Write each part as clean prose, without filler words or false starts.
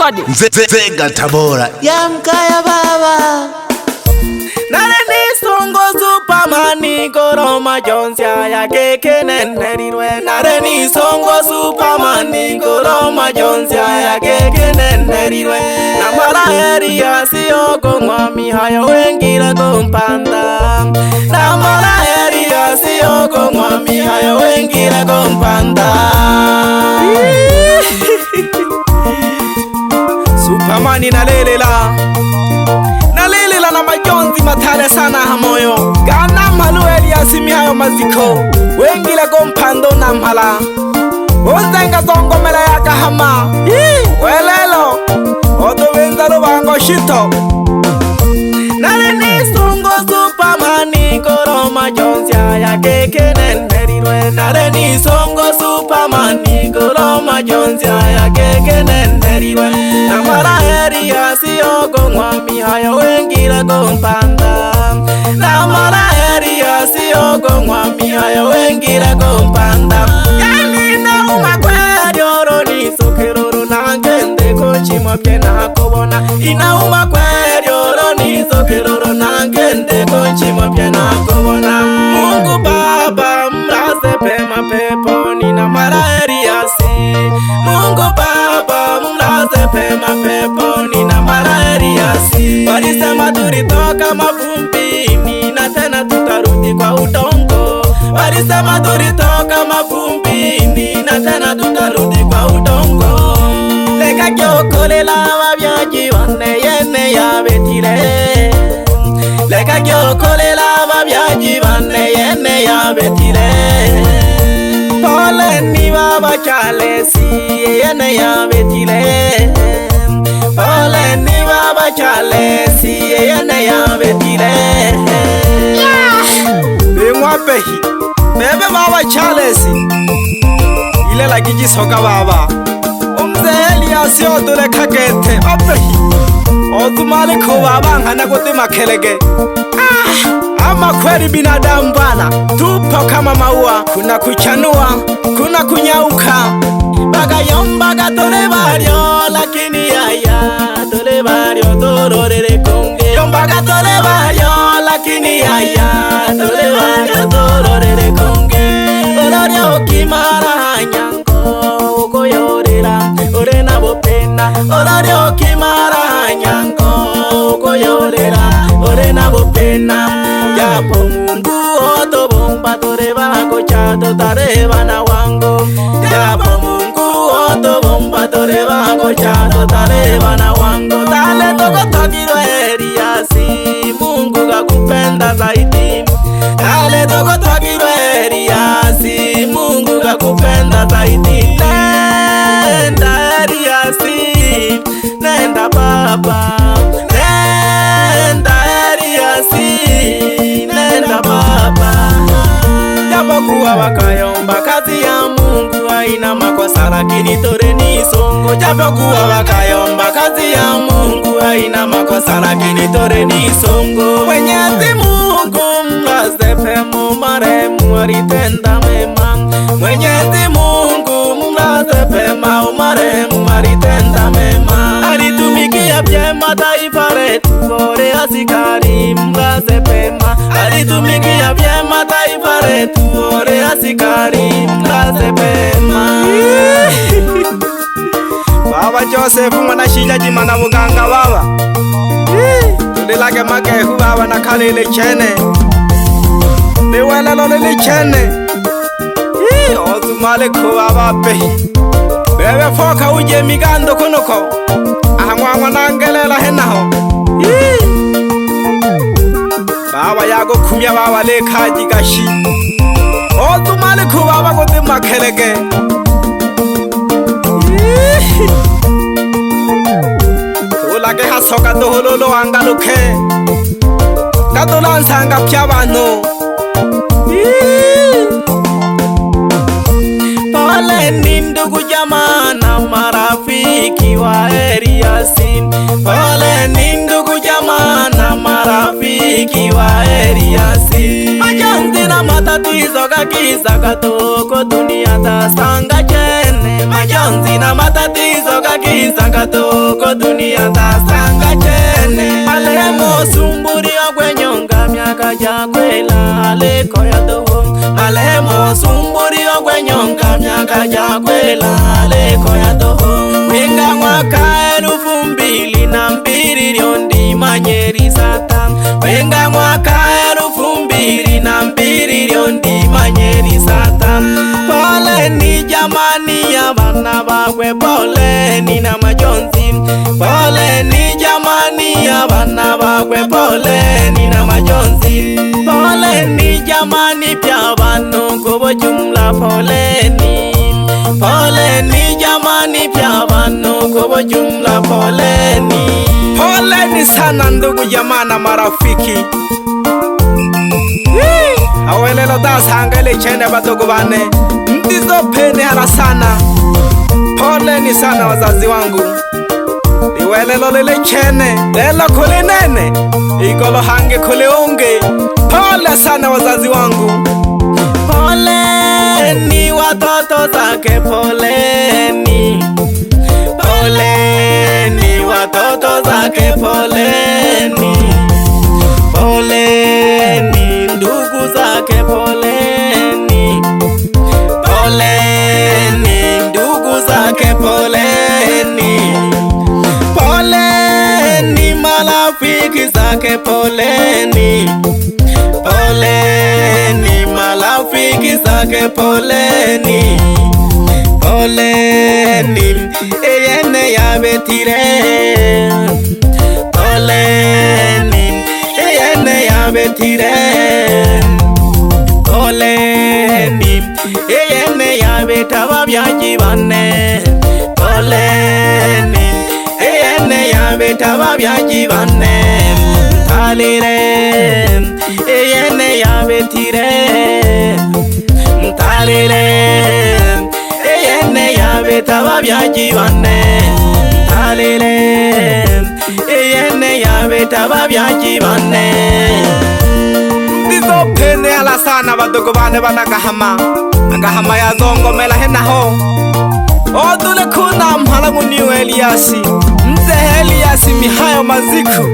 Kodi Nzenga Tabora ya mkaya baba Nareni songo Superman Koroma Johnsia ya keke neneriwe Nareni songo Superman Koroma Johnsia ya keke neneriwe Namara heri ya siyoko mwami hayo wengira kompanda Namara heri ya siyoko mwami hayo wengira kompanda Superman nalelela na majonzi matale sana hamoyo Gana malu Eliasimi hayo maziko Wengile kompando na mhala Uzenga zongo mele ya kahama Welelo Odo wenzalo wango shito Nareni songo Superman Koroma Johnsia ya keke neneriwe Nareni songo Superman Koroma Johnsia ya keke neneriwe Namara heri ya siyoko mwami hayo wengira kompanda Namara heri ya siyoko mwami hayo wengira kompanda Yani na umakweri oro ni sokeroro na ngende konchimo pye na kobona Ina umakweri oro ni sokeroro na ngende konchimo pye na kobona Mungu Baba mraze pema peponi na mara heri ya si Mungu Baba mraze pema peponi na mara heri ya si Walisema tulitoka mavumbini na tena tutarudi kwa udongo Walisema tulitoka mavumbini na tena tutarudi kwa udongo Leka kyokolela wabyaji wane yene ya betile Leka kyokolela wabyaji wane yene ya betile Pole ni baba chalesi yene ya betile Pole ni baba chalesi yene ya betile Bimwa pehi Bebe baba chalesi Ile la giji soka baba Umze Elias yodule kakete Opehi Otumale ko baba ngana kote makelege Ama kweli binadamu bana Tupo kama maua Kuna kuchanua Kuna kunyauka Baga yombaga tole baryo Lakini yaya Tole baryo tororere konge Yombaga tole baryo Lakini yaya Tole baryo tororere konge Olorio kimara nyango Uko yorela Orena bopena Olorio kimara nyango Uko yorela Orena bopena Japo Mungu oto bomba toreba kochato tareba na wango Japo Mungu oto bomba toreba kochato tareba na wango Dale toko tokiro Eliasi Mungu kakupenda zaidi Dale toko tokiro Eliasi Mungu kakupenda zaidi Nenda Eliasi Nenda baba Nenda Eliasi Nenda baba Japokuwa wakayomba kazi ya Mungu haina makosa lakini toreni songo Japokuwa wakayomba kazi ya Mungu haina makosa lakini toreni songo Mwenyezi Mungu mlaze pema marehemu alitenda mema Mwenyezi Mungu mlaze pema marehemu alitenda mema Alitumikia vyema taifa letu bore asikari mlaze pema Alitumikia vyema taifa letu bore asikari mlaze pema Baba Joseph mwana shija jimana buganga baba Tulilage makehu baba na kalile chene Niwele lolili chene Otumale ko baba pehi Bebe foka uje migando kunoko Ahangwangwa nangelela henaho Baba yago kumya baba lekaji gashi Otumale ko baba kote makelege Tulage hasoka dohololo angaluke Kadola nsanga pyabano Pole ni ndugu jamaa na marafiki wa Eliasi Pole ni ndugu jamaa na marafiki wa Eliasi Majonzi na matatizo kakiza katoko dunia tasanga chene majonzi na matatizo kakisa katoko dunia tasanga chene. Marehemu Sumburi Ogwenyonga miaka jakwela aleko ya doho. Marehemu Sumburi Ogwenyonga miaka jakwela aleko ya doho. Winga mwaka 2002 ryondi manyeri sata. Winga mwaka 2002 ryondi manyeri sata. Pole ni jamani ya bana bakwe, pole ni na majonzi. Pole ni jamani ya bana bakwe, pole ni na majonzi. Pole ni jamani pya bano kwa jumla, pole ni. Pole ni jamani pya bano kwa jumla, pole ni. Pole ni sana ndugu jamana marafiki. Awelelo dasangele chene badogo bane ndizo pene hala sana. Pole ni sana wazazi wangu. Iwelelo lele chene lelo kule nene igolo hange kule unge. Pole sana wazazi wangu. Pole ni watoto zake, pole ni. Pole ni watoto zake, pole ni. Pole ni ndugu zake, pole ni. Pole ni ndugu zake, pole ni. Pole ni marafiki zake, pole ni. Pole ni marafiki zake, pole ni. Pole ni eyene ya betire. Pole ni eyene ya betire. Pole ni eyene ya betaba byajibane. Pole ni eyene ya betaba byajibane. Mtalire eyene ya betire. Mtalire eyene ya betaba byajibane. Mtalire eyene ya betaba byajibane. Ndizo pene ala sana badogo bane banagahama. Agahama ya zongomela henaho. Odule kuna mhalangu niyo Eliasi. Mze Eliasi mihayo maziku.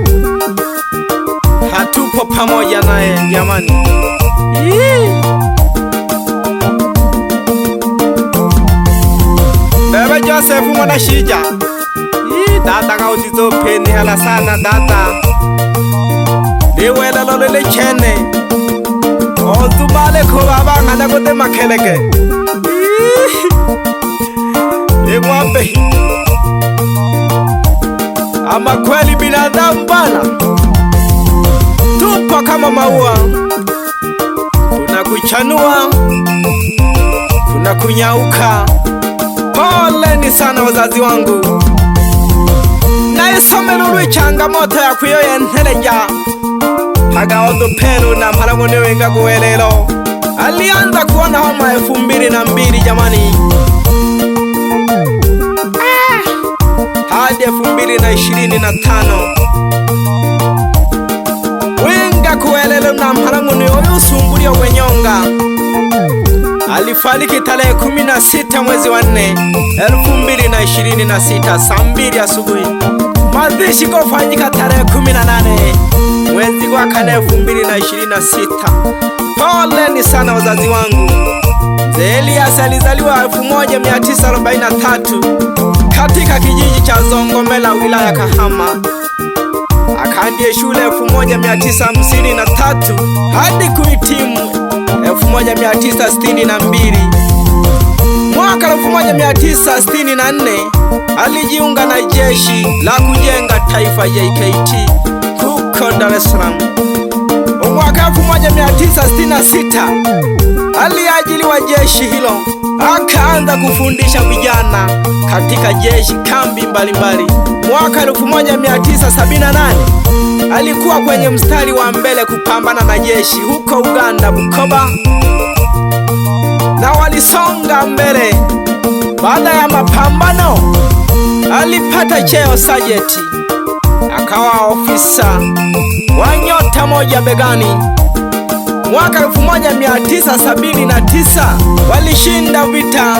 Hatupo pamoja naye jamani. Bebe Joseph mwana shija. Data ka utizo pene hala sana data. Diwele lolele chene. Ozumale ko baba ngana kote makeleke. Ng'ombe. Ama kweli binadamu bana, tupo kama maua. Kuna kuchanua, kuna kunyauka. Pole ni sana wazazi wangu. Na isome lulu changamoto ya kuyoya nteleja. Haga odo pelu na mpalangu niwenga kuwelelo. Alianza kuona homa 2002 jamani. Hadi 2025. Wenga kuwelelo na mpalangu niyoyu Sumburi Ogwenyonga. Alifariki tarehe 16 mwezi wa 4 2026 saa 2 asubuhi. Mazishi kufanyika tarehe 18 mwezi wa 4 2026. Pole ni sana wazazi wangu. Mzee Elias alizaliwa 1943 katika kijiji cha Zongomela wilaya Kahama. Akaandia shule 1953 hadi kuhitimu 1962. Mwaka 1964 alijiunga na jeshi la kujenga taifa JKT huko Dar es Salaam. Mwaka 1966 aliajiliwa jeshi hilo, akaanza kufundisha vijana katika jeshi kambi mbalimbali. Mwaka 1978 alikuwa kwenye mstari wa mbele kupambana na jeshi huko Uganda Bukoba, na walisonga mbele. Baada ya mapambano alipata cheo sajeti, akawa ofisa wa nyota moja begani. Mwaka 1979 walishinda vita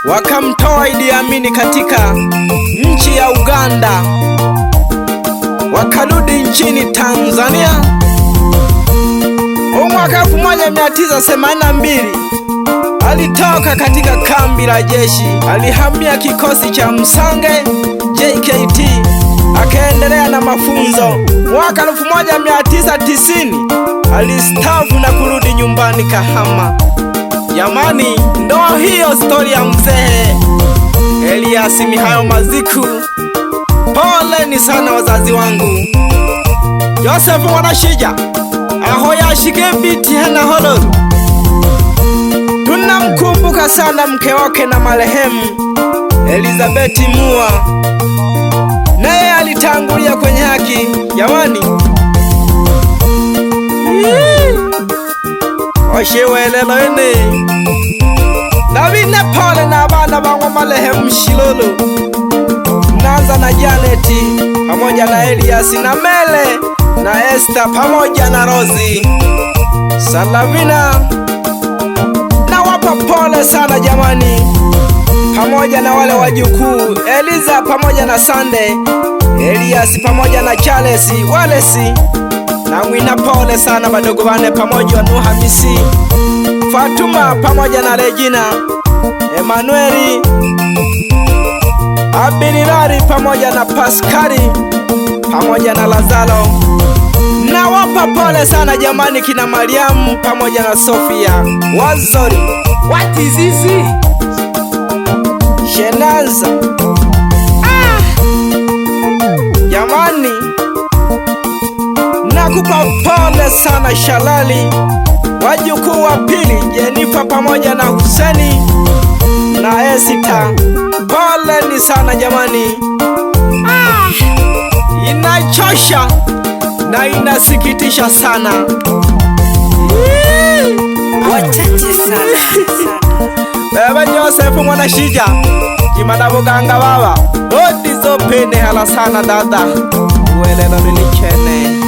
wakamtoa Idi Amin katika nchi ya Uganda, wakarudi nchini Tanzania. Mwaka 1982 alitoka katika kambi la jeshi, alihamia kikosi cha Msange JKT, akaendelea na mafunzo. Mwaka 1990 alistaafu na kurudi nyumbani Kahama. Jamani, ndo hiyo stori ya mzee Elias Mihayo Maziku. Poleni sana wazazi wangu. Joseph Mwanashija aho yashike biti hena holo. Tunamkumbuka sana mke wake na marehemu Elizabeth Mua, naye alitangulia kwenye haki. Jamani, oshewelelo ene Davine pole na abana bangwa marehemu Shilolo, Nanza na Janeti pamoja na Elias na Mele na Esther pamoja na Rozi Salavina. Na wapa pole sana jamani, pamoja na wale wajukuu Eliza pamoja na Sande, Elias pamoja na Charles Walesi. Na mwina pole sana badogo bane pamoja na Hamisi, Fatuma pamoja na Regina, Emanueli, Abilirari pamoja na Paskari pamoja na Lazaro. Na wapa pole sana jamani kina Mariamu pamoja na Sofia Wazori. What is this? Shenaza. Jamani, nakupa pole sana Shalali, wajukuu wa pili Jenifer pamoja na Huseni na Esita. Poleni sana jamani. Inachosha na inasikitisha sana. Wachache sana. Baba Joseph Mwanashija Jimada Buganga baba Odi zo pene hala sana dada Uwelelo nilichene.